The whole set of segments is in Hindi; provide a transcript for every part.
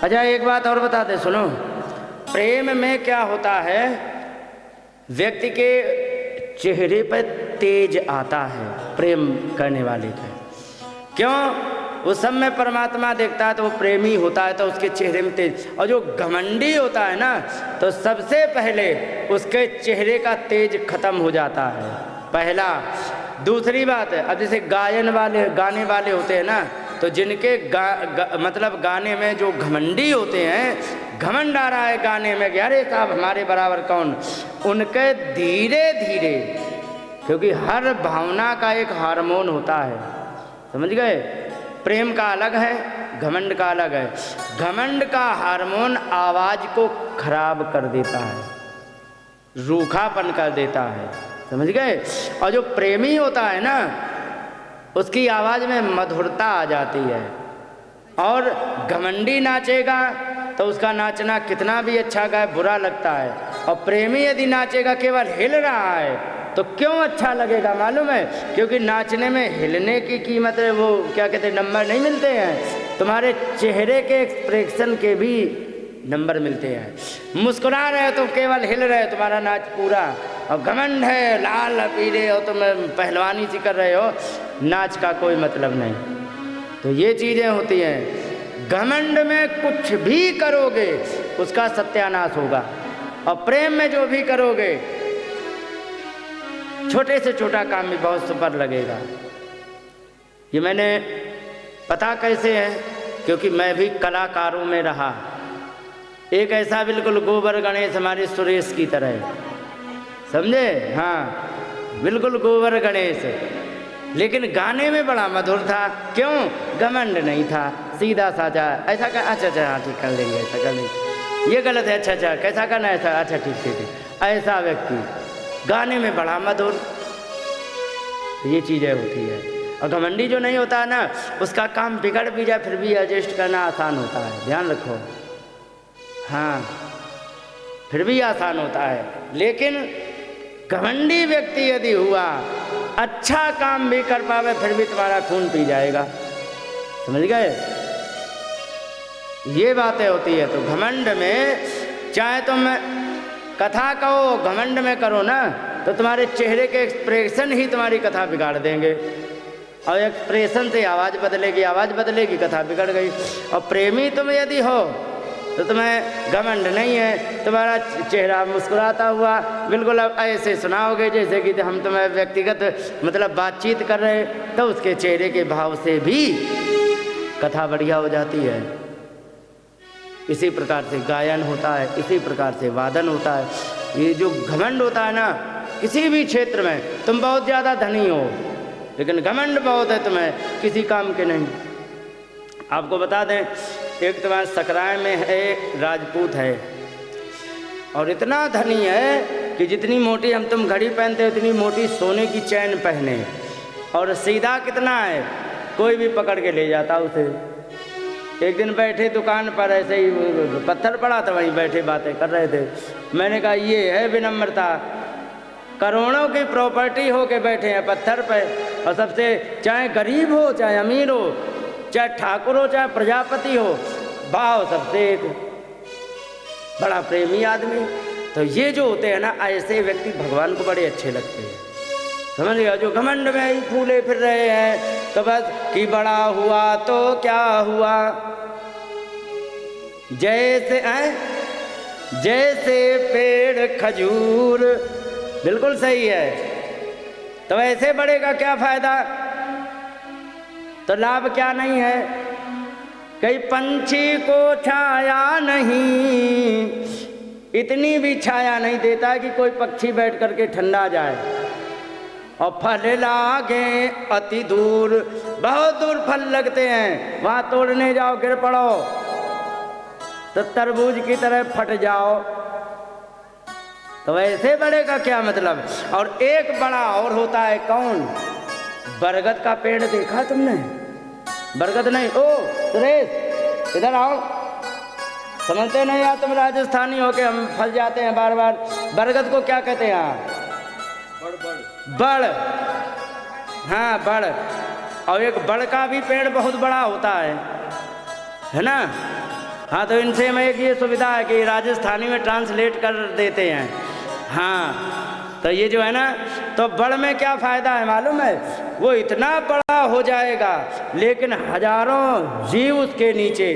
अच्छा एक बात और बता दे सुनो, प्रेम में क्या होता है, व्यक्ति के चेहरे पर तेज आता है प्रेम करने वाले का। क्यों? उस सब में परमात्मा देखता है तो वो प्रेमी होता है तो उसके चेहरे में तेज। और जो घमंडी होता है ना तो सबसे पहले उसके चेहरे का तेज खत्म हो जाता है, पहला। दूसरी बात है, अब जैसे गाने वाले होते हैं ना, तो जिनके मतलब गाने में जो घमंडी होते हैं, घमंड आ रहा है गाने में कि अरे साहब हमारे बराबर कौन, उनके धीरे धीरे, क्योंकि हर भावना का एक हार्मोन होता है, समझ गए? प्रेम का अलग है, घमंड का अलग है। घमंड का हार्मोन आवाज को खराब कर देता है, रूखापन कर देता है, समझ गए? और जो प्रेमी होता है ना, उसकी आवाज में मधुरता आ जाती है। और घमंडी नाचेगा तो उसका नाचना कितना भी अच्छा गाए बुरा लगता है, और प्रेमी यदि नाचेगा केवल हिल रहा है तो क्यों अच्छा लगेगा मालूम है? क्योंकि नाचने में हिलने की कीमत है, वो क्या कहते हैं, नंबर नहीं मिलते हैं, तुम्हारे चेहरे के एक्सप्रेशन के भी नंबर मिलते हैं। मुस्कुरा रहे हो तो केवल हिल रहे हो, तुम्हारा नाच पूरा। और घमंड है, लाल पीले हो, तुम पहलवानी सी कर रहे हो, नाच का कोई मतलब नहीं। तो ये चीज़ें होती हैं। घमंड में कुछ भी करोगे उसका सत्यानाश होगा, और प्रेम में जो भी करोगे, छोटे से छोटा काम भी बहुत सुपर लगेगा। ये मैंने पता कैसे है, क्योंकि मैं भी कलाकारों में रहा। एक ऐसा बिल्कुल गोबर गणेश हमारे सुरेश की तरह, समझे? हाँ, बिल्कुल गोबर गणेश, लेकिन गाने में बड़ा मधुर था। क्यों? घमंड नहीं था, सीधा साधा। ऐसा कर, अच्छा अच्छा हाँ ठीक कर लेंगे, ऐसा कर लेंगे, ये गलत है, अच्छा अच्छा कैसा करना है, ऐसा, अच्छा ठीक ठीक ठीक। ऐसा व्यक्ति गाने में बड़ा मधुर, ये चीज़ें होती है। और घमंडी जो नहीं होता है ना, उसका काम बिगड़ भी जाए फिर भी एडजस्ट करना आसान होता है, ध्यान रखो। हाँ, फिर भी आसान होता है। लेकिन घमंडी व्यक्ति यदि हुआ, अच्छा काम भी कर पावे फिर भी तुम्हारा खून पी जाएगा, समझ गए? ये बातें होती है। तो घमंड में चाहे तुम कथा कहो, घमंड में करो ना, तो तुम्हारे चेहरे के एक्सप्रेशन ही तुम्हारी कथा बिगाड़ देंगे। और एक्सप्रेशन से आवाज़ बदलेगी, आवाज़ बदलेगी, कथा बिगड़ गई। और प्रेमी तुम यदि हो तो तुम्हें घमंड नहीं है, तुम्हारा चेहरा मुस्कुराता हुआ बिल्कुल ऐसे सुनाओगे जैसे कि हम तुम्हें व्यक्तिगत मतलब बातचीत कर रहे, तो उसके चेहरे के भाव से भी कथा बढ़िया हो जाती है। इसी प्रकार से गायन होता है, इसी प्रकार से वादन होता है। ये जो घमंड होता है ना, किसी भी क्षेत्र में तुम बहुत ज़्यादा धनी हो लेकिन घमंड बहुत है तुम्हें, किसी काम के नहीं। आपको बता दें, एक तुम्हारे सकराय में है, राजपूत है, और इतना धनी है कि जितनी मोटी हम तुम घड़ी पहनते हो उतनी मोटी सोने की चैन पहने, और सीधा कितना है, कोई भी पकड़ के ले जाता उसे। एक दिन बैठे दुकान पर, ऐसे ही पत्थर पड़ा था, वहीं बैठे बातें कर रहे थे। मैंने कहा ये है विनम्रता, करोड़ों की प्रॉपर्टी हो के बैठे हैं पत्थर पे, और सबसे, चाहे गरीब हो चाहे अमीर हो, चाहे ठाकुर हो चाहे प्रजापति हो, भाव सबसे एक, बड़ा प्रेमी आदमी। तो ये जो होते हैं ना, ऐसे व्यक्ति भगवान को बड़े अच्छे लगते हैं, समझ गया? जो घमंड में ही फूले फिर रहे हैं, तो बस कि बड़ा हुआ तो क्या हुआ, जैसे पेड़ खजूर, बिल्कुल सही है। तो ऐसे बढ़ेगा क्या फायदा, तो लाभ क्या नहीं है? कई पंछी को छाया नहीं, इतनी भी छाया नहीं देता कि कोई पक्षी बैठ करके ठंडा जाए। और फल लागे अति दूर, बहुत दूर फल लगते हैं, वहाँ तोड़ने जाओ गिर पड़ो तो तरबूज की तरह फट जाओ। तो वैसे बढ़ेगा क्या मतलब? और एक बड़ा और होता है, कौन? बरगद का पेड़ देखा तुमने? बरगद नहीं, ओ सुरेश इधर आओ, समझते नहीं यार तुम राजस्थानी हो के, हम फंस जाते हैं बार बार। बरगद को क्या कहते हैं यहाँ? बड़, हाँ बड़। और एक बड़ का भी पेड़ बहुत बड़ा होता है ना? हाँ, तो इनसे हमें एक ये सुविधा है कि राजस्थानी में ट्रांसलेट कर देते हैं। हाँ, तो ये जो है ना, तो बड़ में क्या फ़ायदा है मालूम है? वो इतना बड़ा हो जाएगा लेकिन हजारों जीव उसके नीचे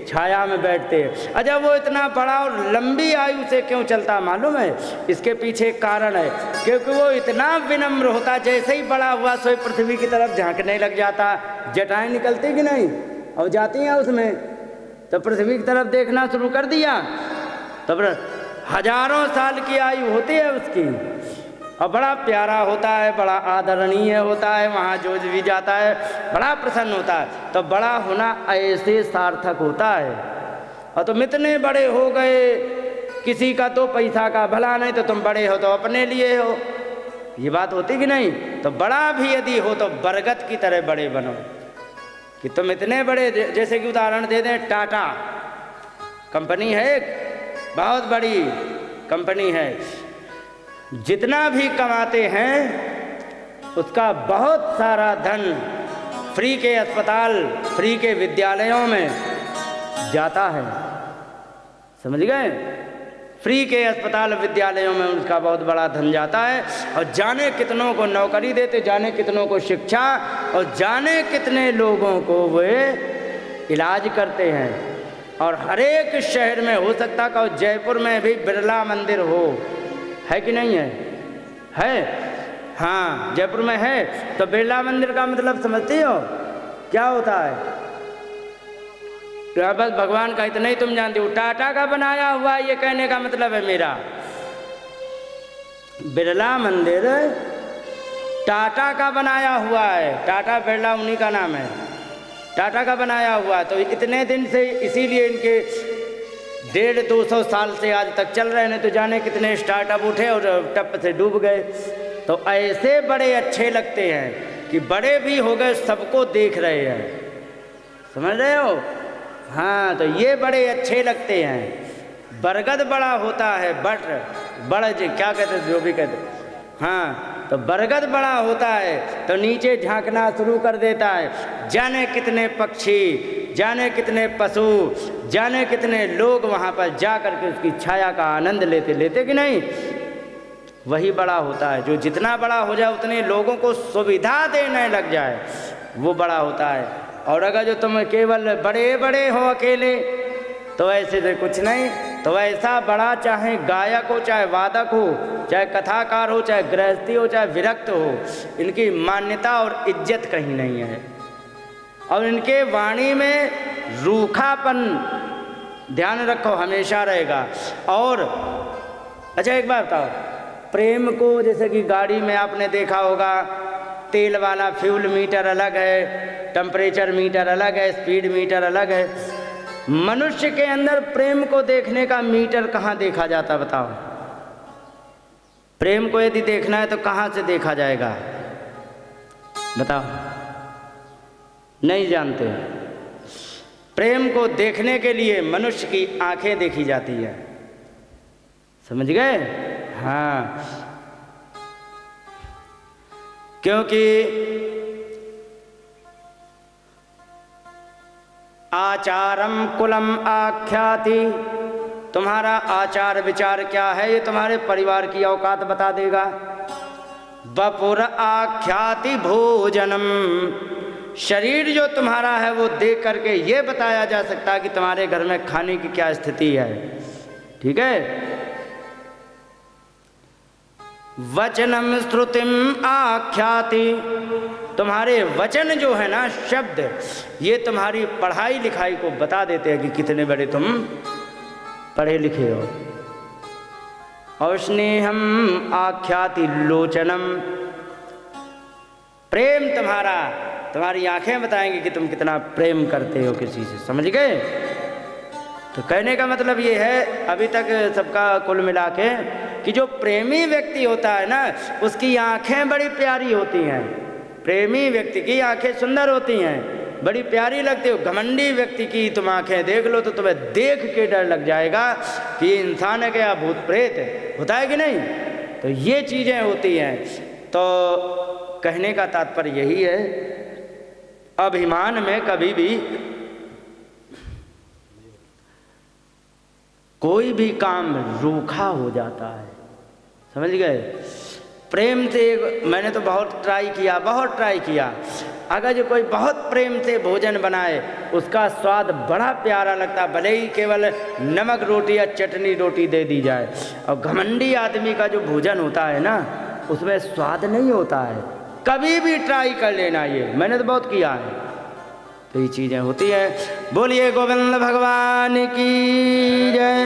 छाया में बैठते हैं। अच्छा, वो इतना बड़ा और लंबी आयु से क्यों चलता मालूम है? इसके पीछे एक कारण है, क्योंकि वो इतना विनम्र होता, जैसे ही बड़ा हुआ सोई पृथ्वी की तरफ झांकने लग जाता। जटाएं निकलती कि नहीं, और जाती हैं उसमें, तो पृथ्वी की तरफ देखना शुरू कर दिया, तो हजारों साल की आयु होती है उसकी, और बड़ा प्यारा होता है, बड़ा आदरणीय होता है, वहाँ जो भी जाता है बड़ा प्रसन्न होता है। तो बड़ा होना ऐसे सार्थक होता है। और तुम इतने बड़े हो गए, किसी का तो पैसा का भला नहीं, तो तुम बड़े हो तो अपने लिए हो, ये बात होती कि नहीं? तो बड़ा भी यदि हो तो बरगद की तरह बड़े बनो, कि तुम इतने बड़े, जैसे कि उदाहरण दे दें, टाटा कंपनी है, एक बहुत बड़ी कंपनी है, जितना भी कमाते हैं उसका बहुत सारा धन फ्री के अस्पताल, फ्री के विद्यालयों में जाता है, समझ गए? फ्री के अस्पताल विद्यालयों में उसका बहुत बड़ा धन जाता है, और जाने कितनों को नौकरी देते, जाने कितनों को शिक्षा, और जाने कितने लोगों को वे इलाज करते हैं। और हर एक शहर में हो सकता है, और जयपुर में भी बिरला मंदिर हो, है कि नहीं है? है, हाँ, जयपुर में है। तो बिरला मंदिर का मतलब समझती हो क्या होता है? तो बस भगवान का इतना ही तुम जानती हो, टाटा का बनाया हुआ, ये कहने का मतलब है मेरा। बिरला मंदिर टाटा का बनाया हुआ है, टाटा बिरला उन्हीं का नाम है, टाटा का बनाया हुआ। तो इतने दिन से इसीलिए इनके 150-200 साल से आज तक चल रहे हैं, तो जाने कितने स्टार्टअप उठे और टप से डूब गए। तो ऐसे बड़े अच्छे लगते हैं कि बड़े भी हो गए, सबको देख रहे हैं, समझ रहे हो? हाँ, तो ये बड़े अच्छे लगते हैं। बरगद बड़ा होता है, बड़ क्या कहते हैं, जो भी कहते, हाँ, तो बरगद बड़ा होता है तो नीचे झांकना शुरू कर देता है। जाने कितने पक्षी, जाने कितने पशु, जाने कितने लोग वहाँ पर जा कर के उसकी छाया का आनंद लेते कि नहीं? वही बड़ा होता है। जो जितना बड़ा हो जाए उतने लोगों को सुविधा देने लग जाए, वो बड़ा होता है। और अगर जो तुम केवल बड़े बड़े हो अकेले, तो ऐसे से कुछ नहीं। तो ऐसा बड़ा, चाहे गायक हो, चाहे वादक हो, चाहे कथाकार हो, चाहे गृहस्थी हो, चाहे विरक्त हो, इनकी मान्यता और इज्जत कहीं नहीं है। और इनके वाणी में रूखापन, ध्यान रखो, हमेशा रहेगा। और अच्छा एक बात बताओ, प्रेम को जैसे कि गाड़ी में आपने देखा होगा, तेल वाला फ्यूल मीटर अलग है, टेम्परेचर मीटर अलग है, स्पीड मीटर अलग है। मनुष्य के अंदर प्रेम को देखने का मीटर कहाँ देखा जाता, बताओ? प्रेम को यदि देखना है तो कहाँ से देखा जाएगा, बताओ? नहीं जानते। प्रेम को देखने के लिए मनुष्य की आंखें देखी जाती है, समझ गए? हाँ, क्योंकि आचारम कुलम आख्याति, तुम्हारा आचार विचार क्या है ये तुम्हारे परिवार की औकात बता देगा। बपुर आख्याति भोजनम, शरीर जो तुम्हारा है वो देख करके ये बताया जा सकता है कि तुम्हारे घर में खाने की क्या स्थिति है, ठीक है? वचनम श्रुतिम आख्याति, तुम्हारे वचन जो है ना, शब्द, ये तुम्हारी पढ़ाई लिखाई को बता देते हैं कि कितने बड़े तुम पढ़े लिखे हो। और स्नेहम आख्याति लोचनम, प्रेम तुम्हारा, तुम्हारी आंखें बताएंगी कि तुम कितना प्रेम करते हो किसी से, समझ गए? तो कहने का मतलब ये है, अभी तक सबका कुल मिला के, कि जो प्रेमी व्यक्ति होता है ना, उसकी आंखें बड़ी प्यारी होती हैं। प्रेमी व्यक्ति की आंखें सुंदर होती हैं, बड़ी प्यारी लगती हो। घमंडी व्यक्ति की तुम आंखें देख लो तो तुम्हें देख के डर लग जाएगा कि ये इंसान है क्या, भूत प्रेत है, होता है कि नहीं? तो ये चीज़ें होती हैं। तो कहने का तात्पर्य यही है, अभिमान में कभी भी कोई भी काम रूखा हो जाता है। समझ गए? प्रेम से मैंने तो बहुत ट्राई किया। अगर जो कोई बहुत प्रेम से भोजन बनाए उसका स्वाद बड़ा प्यारा लगता, भले ही केवल नमक रोटी या चटनी रोटी दे दी जाए। और घमंडी आदमी का जो भोजन होता है ना, उसमें स्वाद नहीं होता है। कभी भी ट्राई कर लेना, ये मैंने तो बहुत किया है। तो ये चीज़ें होती हैं। बोलिए गोविंद भगवान की जय।